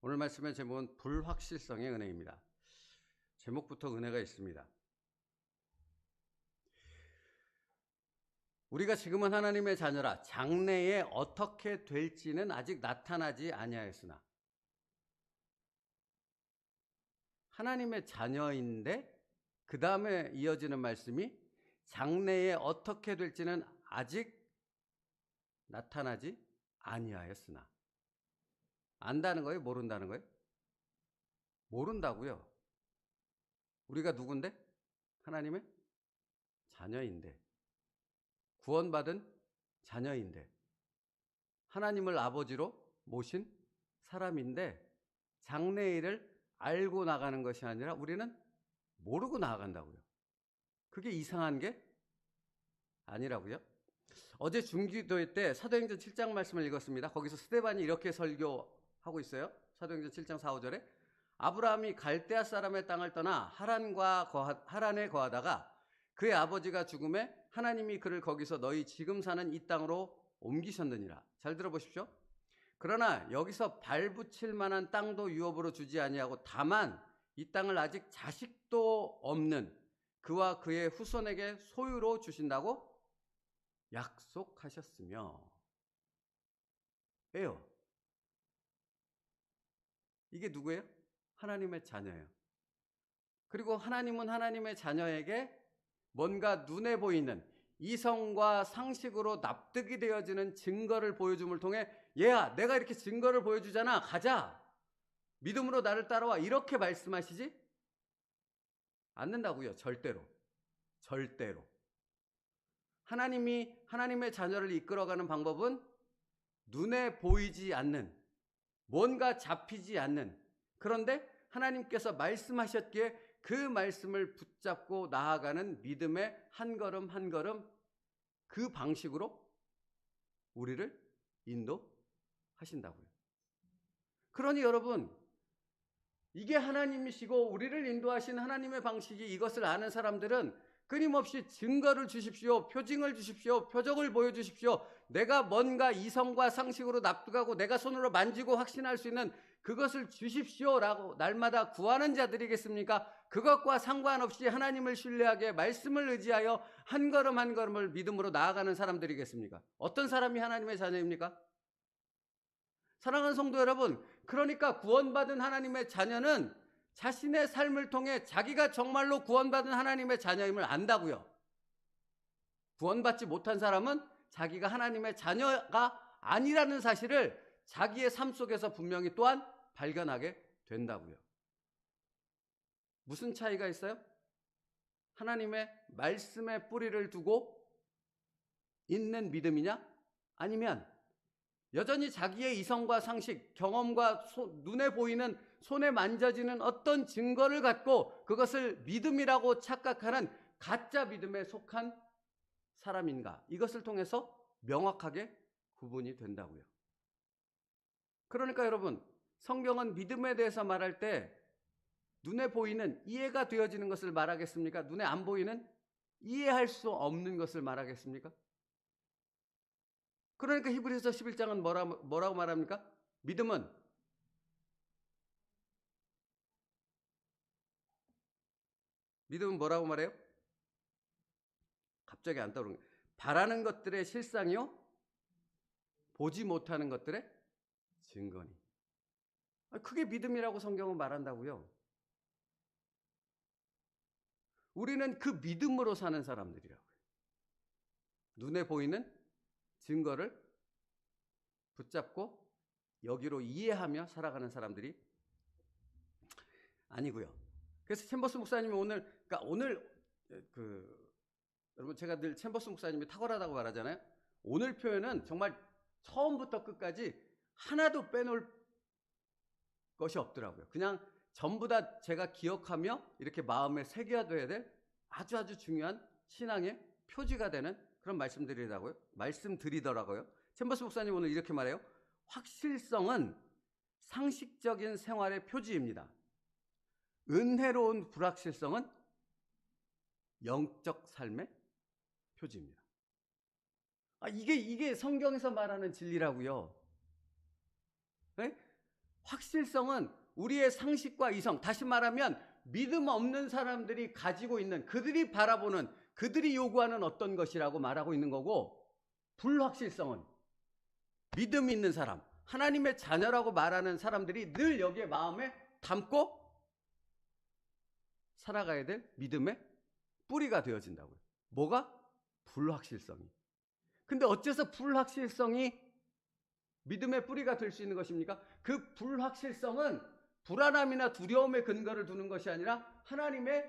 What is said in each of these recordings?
오늘 말씀의 제목은 불확실성의 은혜입니다. 제목부터 은혜가 있습니다. 우리가 지금은 하나님의 자녀라 장래에 어떻게 될지는 아직 나타나지 아니하였으나 하나님의 자녀인데 그 다음에 이어지는 말씀이 장래에 어떻게 될지는 아직 나타나지 아니하였으나 안다는 거예요? 모른다는 거예요? 모른다고요. 우리가 누군데? 하나님의 자녀인데 구원받은 자녀인데 하나님을 아버지로 모신 사람인데 장래의 일을 알고 나가는 것이 아니라 우리는 모르고 나아간다고요. 그게 이상한 게 아니라고요. 어제 중기도회 때 사도행전 7장 말씀을 읽었습니다. 거기서 스데반이 이렇게 설교하고 있어요. 사도행전 7장 4, 5절에 아브라함이 갈대아 사람의 땅을 떠나 하란에 거하다가 그의 아버지가 죽음에 하나님이 그를 거기서 너희 지금 사는 이 땅으로 옮기셨느니라. 잘 들어보십시오. 그러나 여기서 발붙일 만한 땅도 유업으로 주지 아니하고 다만 이 땅을 아직 자식도 없는 그와 그의 후손에게 소유로 주신다고 약속하셨으며 예요. 이게 누구예요? 하나님의 자녀예요. 그리고 하나님은 하나님의 자녀에게 뭔가 눈에 보이는 이성과 상식으로 납득이 되어지는 증거를 보여줌을 통해 얘야 내가 이렇게 증거를 보여주잖아 가자 믿음으로 나를 따라와 이렇게 말씀하시지 않는다고요. 절대로 하나님이 하나님의 자녀를 이끌어가는 방법은 눈에 보이지 않는 뭔가 잡히지 않는 그런데 하나님께서 말씀하셨기에 그 말씀을 붙잡고 나아가는 믿음의 한 걸음 한 걸음 그 방식으로 우리를 인도하신다고요. 그러니 여러분 이게 하나님이시고 우리를 인도하신 하나님의 방식이 이것을 아는 사람들은 끊임없이 증거를 주십시오. 표징을 주십시오. 표적을 보여주십시오. 내가 뭔가 이성과 상식으로 납득하고 내가 손으로 만지고 확신할 수 있는 그것을 주십시오라고 날마다 구하는 자들이겠습니까? 그것과 상관없이 하나님을 신뢰하게 말씀을 의지하여 한 걸음 한 걸음을 믿음으로 나아가는 사람들이겠습니까? 어떤 사람이 하나님의 자녀입니까? 사랑하는 성도 여러분, 그러니까 구원받은 하나님의 자녀는 자신의 삶을 통해 자기가 정말로 구원받은 하나님의 자녀임을 안다고요. 구원받지 못한 사람은 자기가 하나님의 자녀가 아니라는 사실을 자기의 삶 속에서 분명히 또한 발견하게 된다고요. 무슨 차이가 있어요? 하나님의 말씀에 뿌리를 두고 있는 믿음이냐? 아니면 여전히 자기의 이성과 상식, 경험과 눈에 보이는 손에 만져지는 어떤 증거를 갖고 그것을 믿음이라고 착각하는 가짜 믿음에 속한 사람인가? 이것을 통해서 명확하게 구분이 된다고요. 그러니까 여러분, 성경은 믿음에 대해서 말할 때 눈에 보이는 이해가 되어지는 것을 말하겠습니까? 눈에 안 보이는 이해할 수 없는 것을 말하겠습니까? 그러니까 히브리서 11장은 뭐라고 말합니까? 믿음은 뭐라고 말해요? 갑자기 안 떠오르는 거예요. 바라는 것들의 실상이요 보지 못하는 것들의 증거니. 그게 믿음이라고 성경은 말한다고요. 우리는 그 믿음으로 사는 사람들이라고요. 눈에 보이는 증거를 붙잡고 여기로 이해하며 살아가는 사람들이 아니고요. 그래서 챔버스 목사님이 오늘 여러분 제가 늘 챔버스 목사님이 탁월하다고 말하잖아요. 오늘 표현은 정말 처음부터 끝까지 하나도 빼놓을 것이 없더라고요. 그냥 전부 다 제가 기억하며 이렇게 마음에 새겨둬야 될 아주 중요한 신앙의 표지가 되는 그런 말씀드리더라고요. 챔버스 목사님 오늘 이렇게 말해요. 확실성은 상식적인 생활의 표지입니다. 은혜로운 불확실성은 영적 삶의 표지입니다. 이게 성경에서 말하는 진리라고요. 네? 확실성은 우리의 상식과 이성, 다시 말하면 믿음 없는 사람들이 가지고 있는, 그들이 바라보는, 그들이 요구하는 어떤 것이라고 말하고 있는 거고, 불확실성은 믿음 있는 사람, 하나님의 자녀라고 말하는 사람들이 늘 여기에 마음에 담고 살아가야 될 믿음의 뿌리가 되어진다고요. 뭐가? 불확실성이. 근데 어째서 불확실성이 믿음의 뿌리가 될 수 있는 것입니까? 그 불확실성은 불안함이나 두려움의 근거를 두는 것이 아니라 하나님의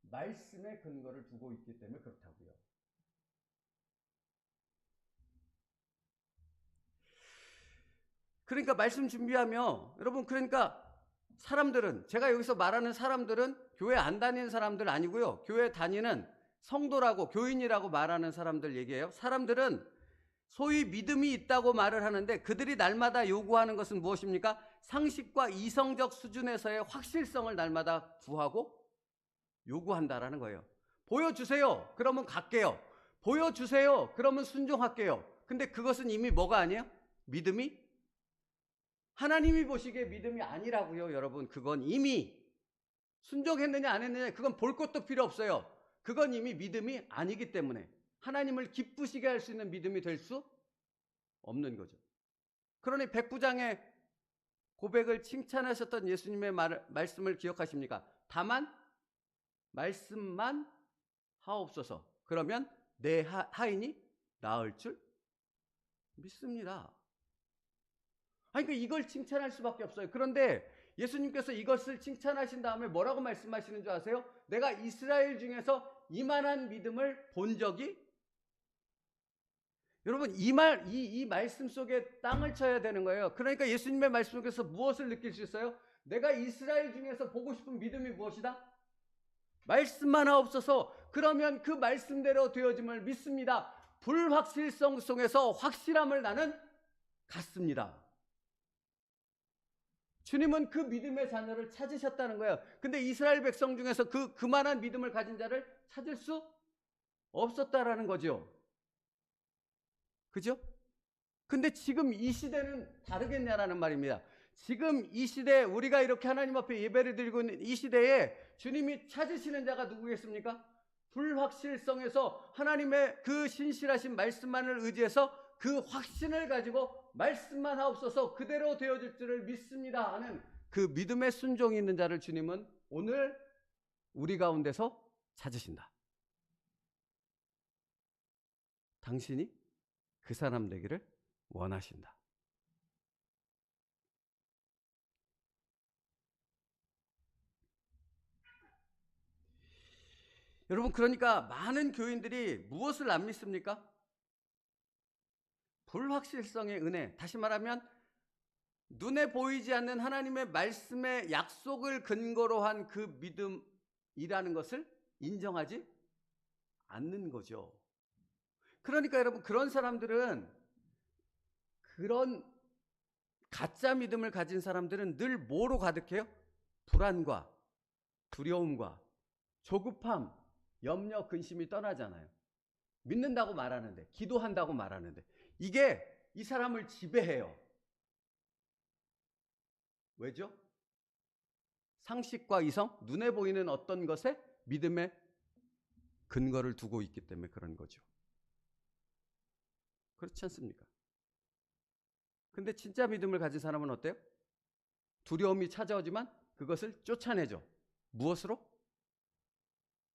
말씀의 근거를 두고 있기 때문에 그렇다고요. 그러니까 말씀 준비하며 여러분, 그러니까 사람들은, 제가 여기서 말하는 사람들은 교회 안 다니는 사람들 아니고요. 교회 다니는 성도라고, 교인이라고 말하는 사람들 얘기예요. 사람들은 소위 믿음이 있다고 말을 하는데 그들이 날마다 요구하는 것은 무엇입니까? 상식과 이성적 수준에서의 확실성을 날마다 구하고 요구한다라는 거예요. 보여주세요. 그러면 갈게요. 보여주세요. 그러면 순종할게요. 근데 그것은 이미 뭐가 아니에요? 믿음이? 하나님이 보시기에 믿음이 아니라고요, 여러분. 그건 이미 순종했느냐 안 했느냐, 그건 볼 것도 필요 없어요. 그건 이미 믿음이 아니기 때문에 하나님을 기쁘시게 할 수 있는 믿음이 될 수 없는 거죠. 그러니 백부장의 고백을 칭찬하셨던 예수님의 말씀을 기억하십니까? 다만 말씀만 하옵소서. 그러면 내 하인이 나을 줄 믿습니다. 아니, 그러니까 이걸 칭찬할 수밖에 없어요. 그런데 예수님께서 이것을 칭찬하신 다음에 뭐라고 말씀하시는 줄 아세요? 내가 이스라엘 중에서 이만한 믿음을 본 적이, 여러분, 이 말씀 속에 땅을 쳐야 되는 거예요. 그러니까 예수님의 말씀 속에서 무엇을 느낄 수 있어요? 내가 이스라엘 중에서 보고 싶은 믿음이 무엇이다? 말씀만 하옵소서. 그러면 그 말씀대로 되어짐을 믿습니다. 불확실성 속에서 확실함을 나는 갖습니다. 주님은 그 믿음의 자녀를 찾으셨다는 거예요. 근데 이스라엘 백성 중에서 그만한 믿음을 가진 자를 찾을 수 없었다라는 거죠. 그죠? 근데 지금 이 시대는 다르겠냐라는 말입니다. 지금 이 시대에 우리가 이렇게 하나님 앞에 예배를 드리고 있는 이 시대에 주님이 찾으시는 자가 누구겠습니까? 불확실성에서 하나님의 그 신실하신 말씀만을 의지해서 그 확신을 가지고 말씀만 하옵소서, 그대로 되어질 줄을 믿습니다 하는 그 믿음의 순종이 있는 자를 주님은 오늘 우리 가운데서 찾으신다. 당신이 그 사람 되기를 원하신다. 여러분, 그러니까 많은 교인들이 무엇을 안 믿습니까? 불확실성의 은혜, 다시 말하면 눈에 보이지 않는 하나님의 말씀의 약속을 근거로 한 그 믿음이라는 것을 인정하지 않는 거죠. 그러니까 여러분, 그런 사람들은, 그런 가짜 믿음을 가진 사람들은 늘 뭐로 가득해요? 불안과 두려움과 조급함, 염려, 근심이 떠나잖아요. 믿는다고 말하는데, 기도한다고 말하는데, 이게 이 사람을 지배해요. 왜죠? 상식과 이성, 눈에 보이는 어떤 것에 믿음의 근거를 두고 있기 때문에 그런 거죠. 그렇지 않습니까? 근데 진짜 믿음을 가진 사람은 어때요? 두려움이 찾아오지만 그것을 쫓아내죠. 무엇으로?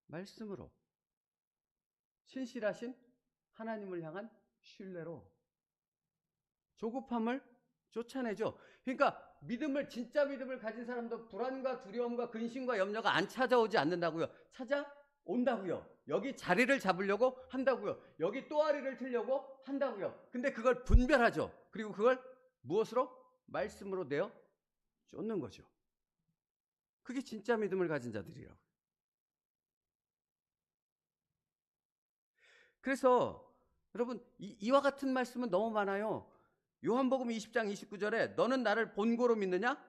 말씀으로. 신실하신 하나님을 향한 신뢰로. 조급함을 쫓아내죠. 그러니까 진짜 믿음을 가진 사람도 불안과 두려움과 근심과 염려가 안 찾아오지 않는다고요. 찾아온다고요. 여기 자리를 잡으려고 한다고요. 여기 또아리를 틀려고 한다고요. 근데 그걸 분별하죠. 그리고 그걸 무엇으로? 말씀으로 내어 쫓는 거죠. 그게 진짜 믿음을 가진 자들이라고요. 그래서 여러분, 이와 같은 말씀은 너무 많아요. 요한복음 20장 29절에 너는 나를 본고로 믿느냐?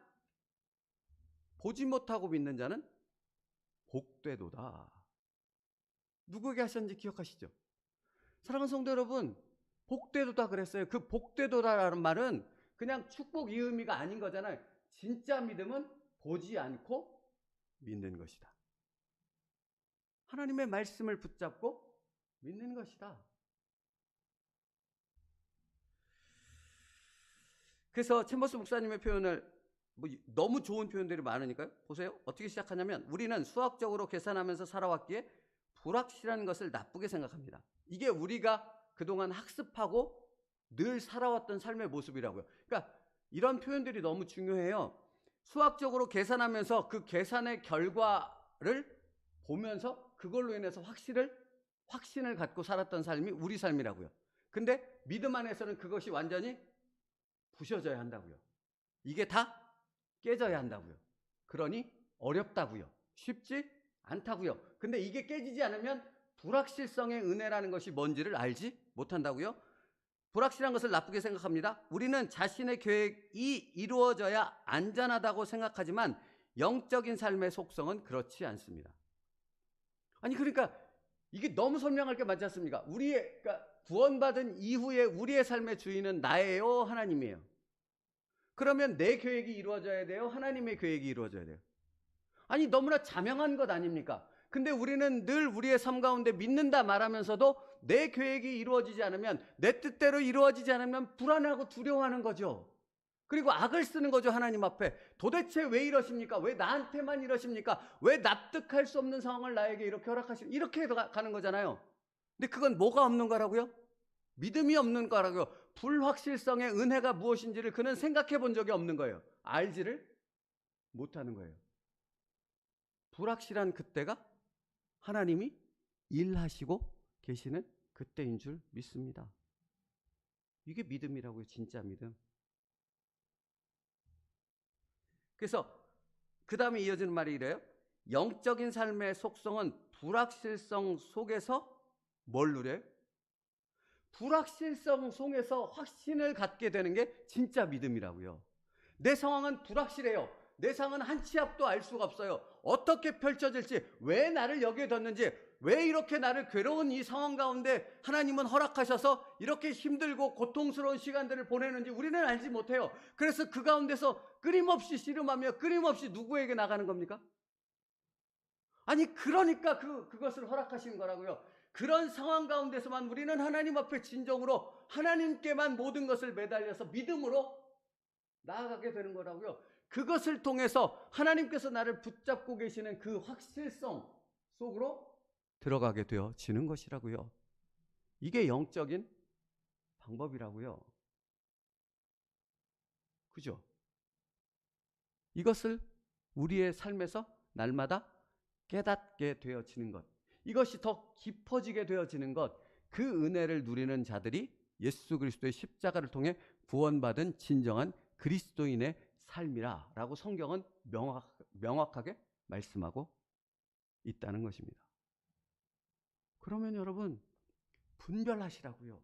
보지 못하고 믿는 자는 복되도다. 누구에게 하셨는지 기억하시죠? 사랑하는 성도 여러분, 복되도다 그랬어요. 그 복되도다라는 말은 그냥 축복 이 의미가 아닌 거잖아요. 진짜 믿음은 보지 않고 믿는 것이다. 하나님의 말씀을 붙잡고 믿는 것이다. 그래서 챔버스 목사님의 표현을 너무 좋은 표현들이 많으니까요. 보세요. 어떻게 시작하냐면 우리는 수학적으로 계산하면서 살아왔기에 불확실한 것을 나쁘게 생각합니다. 이게 우리가 그동안 학습하고 늘 살아왔던 삶의 모습이라고요. 그러니까 이런 표현들이 너무 중요해요. 수학적으로 계산하면서 그 계산의 결과를 보면서 그걸로 인해서 확신을 갖고 살았던 삶이 우리 삶이라고요. 근데 믿음 안에서는 그것이 완전히 부셔져야 한다고요. 이게 다 깨져야 한다고요. 그러니 어렵다고요. 쉽지 않다고요. 근데 이게 깨지지 않으면 불확실성의 은혜라는 것이 뭔지를 알지 못한다고요. 불확실한 것을 나쁘게 생각합니다. 우리는 자신의 계획이 이루어져야 안전하다고 생각하지만 영적인 삶의 속성은 그렇지 않습니다. 아니 그러니까 이게 너무 선명할 게 많지 않습니까? 그러니까 구원받은 이후에 우리의 삶의 주인은 나예요, 하나님이에요. 그러면 내 계획이 이루어져야 돼요? 하나님의 계획이 이루어져야 돼요? 아니 너무나 자명한 것 아닙니까? 근데 우리는 늘 우리의 삶 가운데 믿는다 말하면서도 내 계획이 이루어지지 않으면, 내 뜻대로 이루어지지 않으면 불안하고 두려워하는 거죠. 그리고 악을 쓰는 거죠, 하나님 앞에. 도대체 왜 이러십니까? 왜 나한테만 이러십니까? 왜 납득할 수 없는 상황을 나에게 이렇게 허락하십니까? 이렇게 가는 거잖아요. 근데 그건 뭐가 없는 거라고요? 믿음이 없는 거라고요. 불확실성의 은혜가 무엇인지를 그는 생각해 본 적이 없는 거예요. 알지를 못하는 거예요. 불확실한 그때가 하나님이 일하시고 계시는 그때인 줄 믿습니다. 이게 믿음이라고요. 진짜 믿음. 그래서 그 다음에 이어지는 말이 이래요. 영적인 삶의 속성은 불확실성 속에서 뭘 누려요? 불확실성 속에서 확신을 갖게 되는 게 진짜 믿음이라고요. 내 상황은 불확실해요. 내 상황은 한 치 앞도 알 수가 없어요. 어떻게 펼쳐질지, 왜 나를 여기에 뒀는지, 왜 이렇게 나를 괴로운 이 상황 가운데 하나님은 허락하셔서 이렇게 힘들고 고통스러운 시간들을 보내는지 우리는 알지 못해요. 그래서 그 가운데서 끊임없이 씨름하며 끊임없이 누구에게 나가는 겁니까? 아니 그러니까 그것을 허락하신 거라고요. 그런 상황 가운데서만 우리는 하나님 앞에 진정으로 하나님께만 모든 것을 매달려서 믿음으로 나아가게 되는 거라고요. 그것을 통해서 하나님께서 나를 붙잡고 계시는 그 확실성 속으로 들어가게 되어지는 것이라고요. 이게 영적인 방법이라고요. 그죠? 이것을 우리의 삶에서 날마다 깨닫게 되어지는 것, 이것이 더 깊어지게 되어지는 것, 그 은혜를 누리는 자들이 예수 그리스도의 십자가를 통해 구원받은 진정한 그리스도인의 삶이라고 성경은 명확하게 말씀하고 있다는 것입니다. 그러면 여러분 분별하시라고요.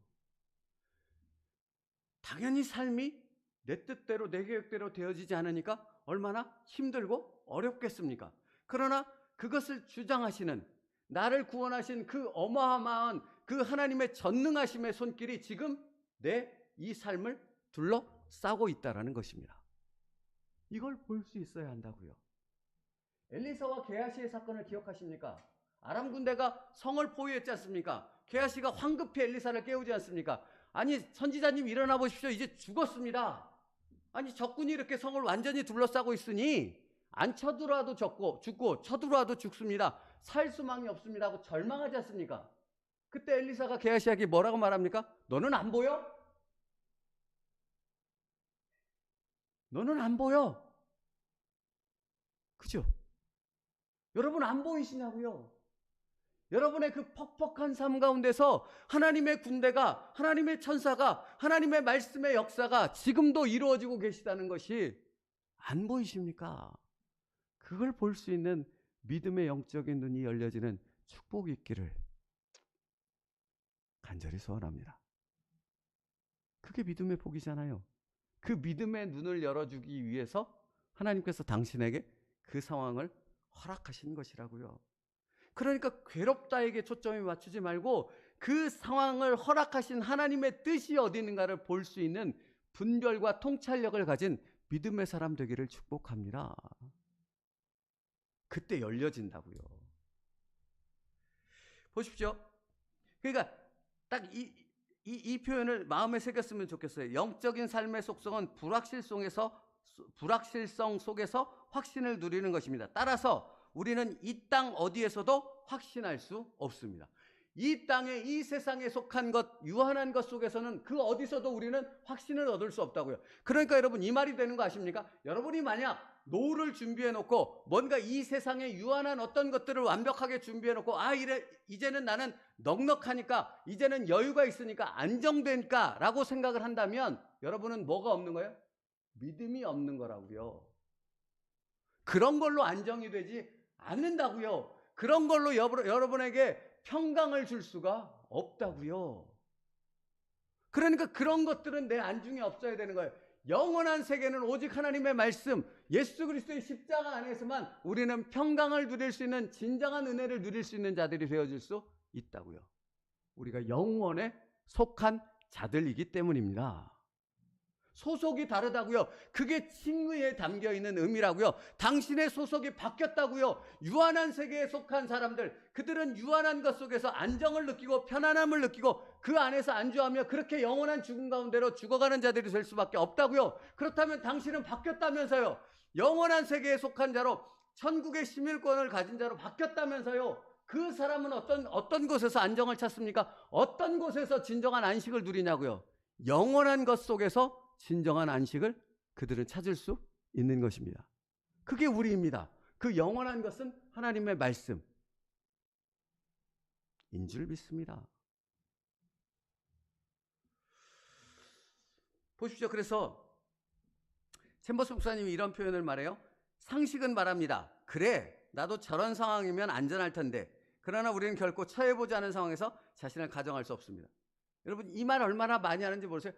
당연히 삶이 내 뜻대로 내 계획대로 되어지지 않으니까 얼마나 힘들고 어렵겠습니까? 그러나 그것을 주장하시는, 나를 구원하신 그 어마어마한 그 하나님의 전능하심의 손길이 지금 내 이 삶을 둘러싸고 있다는 것입니다. 이걸 볼 수 있어야 한다고요. 엘리사와 게하시의 사건을 기억하십니까? 아람 군대가 성을 포위했지 않습니까? 게하시가 황급히 엘리사를 깨우지 않습니까? 아니 선지자님 일어나 보십시오. 이제 죽었습니다. 아니 적군이 이렇게 성을 완전히 둘러싸고 있으니 안 쳐들어와도 죽고 쳐들어와도 죽습니다. 살 수망이 없습니다 하고 절망하지 않습니까? 그때 엘리사가 게하시에게 뭐라고 말합니까? 너는 안 보여? 너는 안 보여? 그죠? 여러분 안 보이시냐고요? 여러분의 그 퍽퍽한 삶 가운데서 하나님의 군대가, 하나님의 천사가, 하나님의 말씀의 역사가 지금도 이루어지고 계시다는 것이 안 보이십니까? 그걸 볼 수 있는 믿음의 영적인 눈이 열려지는 축복이 있기를 간절히 소원합니다. 그게 믿음의 복이잖아요. 그 믿음의 눈을 열어주기 위해서 하나님께서 당신에게 그 상황을 허락하신 것이라고요. 그러니까 괴롭다에게 초점을 맞추지 말고 그 상황을 허락하신 하나님의 뜻이 어디 있는가를 볼 수 있는 분별과 통찰력을 가진 믿음의 사람 되기를 축복합니다. 그때 열려진다고요. 보십시오. 그러니까 딱 이 표현을 마음에 새겼으면 좋겠어요. 영적인 삶의 속성은 불확실성 속에서 확신을 누리는 것입니다. 따라서 우리는 이 땅 어디에서도 확신할 수 없습니다. 이 땅에, 이 세상에 속한 것, 유한한 것 속에서는 그 어디서도 우리는 확신을 얻을 수 없다고요. 그러니까 여러분, 이 말이 되는 거 아십니까? 여러분이 만약 노후를 준비해 놓고 뭔가 이 세상에 유한한 어떤 것들을 완벽하게 준비해 놓고 이제는 나는 넉넉하니까, 이제는 여유가 있으니까, 안정되니까 라고 생각을 한다면 여러분은 뭐가 없는 거예요? 믿음이 없는 거라고요. 그런 걸로 안정이 되지 않는다고요. 그런 걸로 여러분에게 평강을 줄 수가 없다고요. 그러니까 그런 것들은 내 안중에 없어야 되는 거예요. 영원한 세계는 오직 하나님의 말씀, 예수 그리스도의 십자가 안에서만 우리는 평강을 누릴 수 있는, 진정한 은혜를 누릴 수 있는 자들이 되어질 수 있다고요. 우리가 영원에 속한 자들이기 때문입니다. 소속이 다르다고요. 그게 칭의에 담겨있는 의미라고요. 당신의 소속이 바뀌었다고요. 유한한 세계에 속한 사람들, 그들은 유한한 것 속에서 안정을 느끼고 편안함을 느끼고 그 안에서 안주하며 그렇게 영원한 죽음 가운데로 죽어가는 자들이 될 수밖에 없다고요. 그렇다면 당신은 바뀌었다면서요. 영원한 세계에 속한 자로, 천국의 시민권을 가진 자로 바뀌었다면서요. 그 사람은 어떤 곳에서 안정을 찾습니까? 어떤 곳에서 진정한 안식을 누리냐고요. 영원한 것 속에서 진정한 안식을 그들은 찾을 수 있는 것입니다. 그게 우리입니다. 그 영원한 것은 하나님의 말씀인 줄 믿습니다. 보십시오. 그래서 챔버스 목사님이 이런 표현을 말해요. 상식은 말합니다. 그래, 나도 저런 상황이면 안전할 텐데, 그러나 우리는 결코 처해보지 않은 상황에서 자신을 가정할 수 없습니다. 여러분, 이 말 얼마나 많이 하는지 모르세요?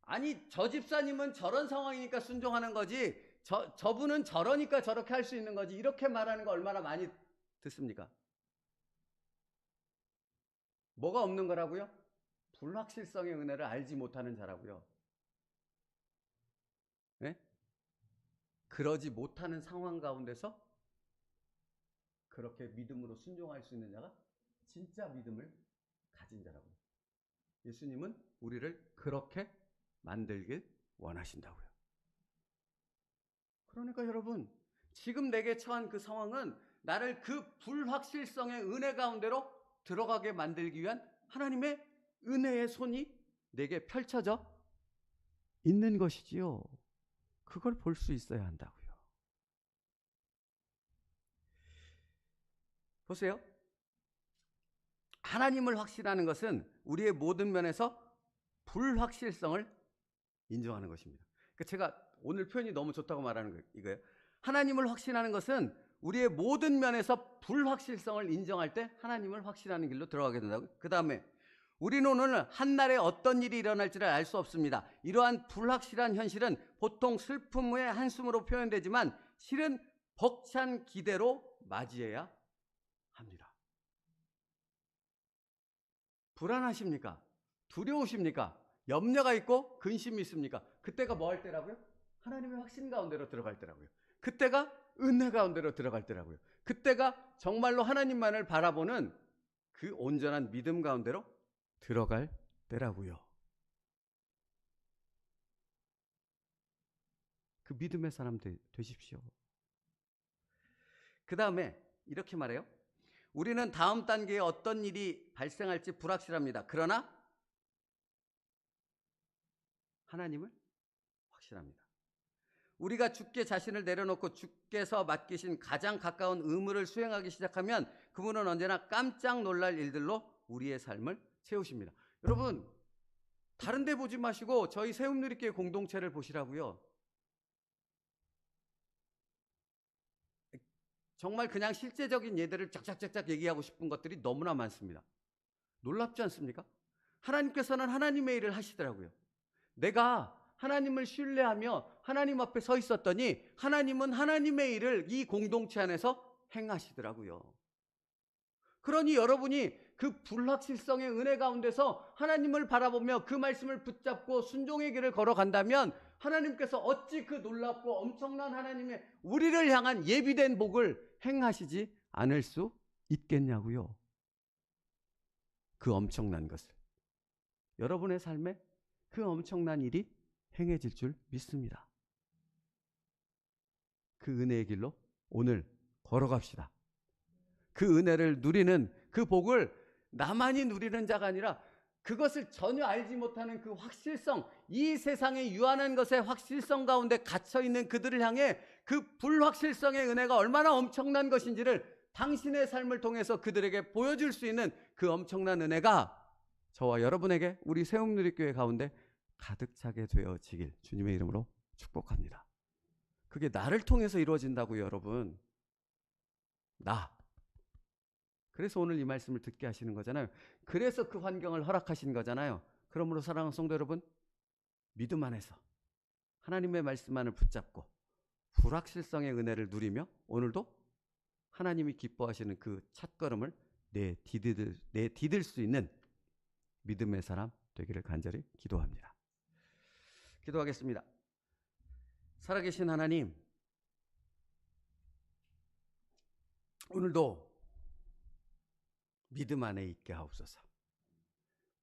아니, 저 집사님은 저런 상황이니까 순종하는 거지, 저분은 저러니까 저렇게 할 수 있는 거지, 이렇게 말하는 거 얼마나 많이 듣습니까? 뭐가 없는 거라고요? 불확실성의 은혜를 알지 못하는 자라고요. 네? 그러지 못하는 상황 가운데서 그렇게 믿음으로 순종할 수 있는 자가 진짜 믿음을 가진 자라고요. 예수님은 우리를 그렇게 만들길 원하신다고요. 그러니까 여러분, 지금 내게 처한 그 상황은 나를 그 불확실성의 은혜 가운데로 들어가게 만들기 위한 하나님의 은혜의 손이 내게 펼쳐져 있는 것이지요. 그걸 볼 수 있어야 한다고요. 보세요. 하나님을 확신하는 것은 우리의 모든 면에서 불확실성을 인정하는 것입니다. 그러니까 제가 오늘 표현이 너무 좋다고 말하는 거예요. 이거예요. 하나님을 확신하는 것은 우리의 모든 면에서 불확실성을 인정할 때 하나님을 확신하는 길로 들어가게 된다고요. 그 다음에 우리는 오늘 한날에 어떤 일이 일어날지를 알 수 없습니다. 이러한 불확실한 현실은 보통 슬픔의 한숨으로 표현되지만 실은 벅찬 기대로 맞이해야 합니다. 불안하십니까? 두려우십니까? 염려가 있고 근심이 있습니까? 그때가 뭐 할 때라고요? 하나님의 확신 가운데로 들어갈 때라고요. 그때가 은혜 가운데로 들어갈 때라고요. 그때가 정말로 하나님만을 바라보는 그 온전한 믿음 가운데로 들어갈 때라고요. 그 믿음의 사람 되십시오. 그 다음에 이렇게 말해요. 우리는 다음 단계에 어떤 일이 발생할지 불확실합니다. 그러나 하나님을 확신합니다. 우리가 주께 자신을 내려놓고 주께서 맡기신 가장 가까운 의무를 수행하기 시작하면 그분은 언제나 깜짝 놀랄 일들로 우리의 삶을 채우십니다. 여러분, 다른 데 보지 마시고 저희 세움누리교회 공동체를 보시라고요. 정말 그냥 실제적인 예들을 쫙쫙쫙쫙 얘기하고 싶은 것들이 너무나 많습니다. 놀랍지 않습니까? 하나님께서는 하나님의 일을 하시더라고요. 내가 하나님을 신뢰하며 하나님 앞에 서 있었더니 하나님은 하나님의 일을 이 공동체 안에서 행하시더라고요. 그러니 여러분이 그 불확실성의 은혜 가운데서 하나님을 바라보며 그 말씀을 붙잡고 순종의 길을 걸어간다면 하나님께서 어찌 그 놀랍고 엄청난 하나님의 우리를 향한 예비된 복을 행하시지 않을 수 있겠냐고요. 그 엄청난 것을. 여러분의 삶에 그 엄청난 일이 행해질 줄 믿습니다. 그 은혜의 길로 오늘 걸어갑시다. 그 은혜를 누리는 그 복을 나만이 누리는 자가 아니라 그것을 전혀 알지 못하는 그 확실성, 이 세상의 유한한 것의 확실성 가운데 갇혀있는 그들을 향해 그 불확실성의 은혜가 얼마나 엄청난 것인지를 당신의 삶을 통해서 그들에게 보여줄 수 있는 그 엄청난 은혜가 저와 여러분에게 우리 세움누리교회 가운데 가득 차게 되어지길 주님의 이름으로 축복합니다. 그게 나를 통해서 이루어진다고요, 여러분. 그래서 오늘 이 말씀을 듣게 하시는 거잖아요. 그래서 그 환경을 허락하신 거잖아요. 그러므로 사랑하는 성도 여러분, 믿음 안에서 하나님의 말씀만을 붙잡고 불확실성의 은혜를 누리며 오늘도 하나님이 기뻐하시는 그 첫걸음을 내디딜 수 있는 믿음의 사람 되기를 간절히 기도합니다. 기도하겠습니다. 살아계신 하나님, 오늘도 믿음 안에 있게 하옵소서.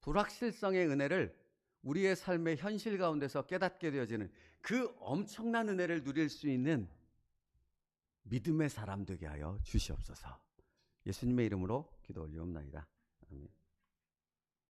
불확실성의 은혜를 우리의 삶의 현실 가운데서 깨닫게 되어지는 그 엄청난 은혜를 누릴 수 있는 믿음의 사람 되게 하여 주시옵소서. 예수님의 이름으로 기도 올리옵나이다. 아멘.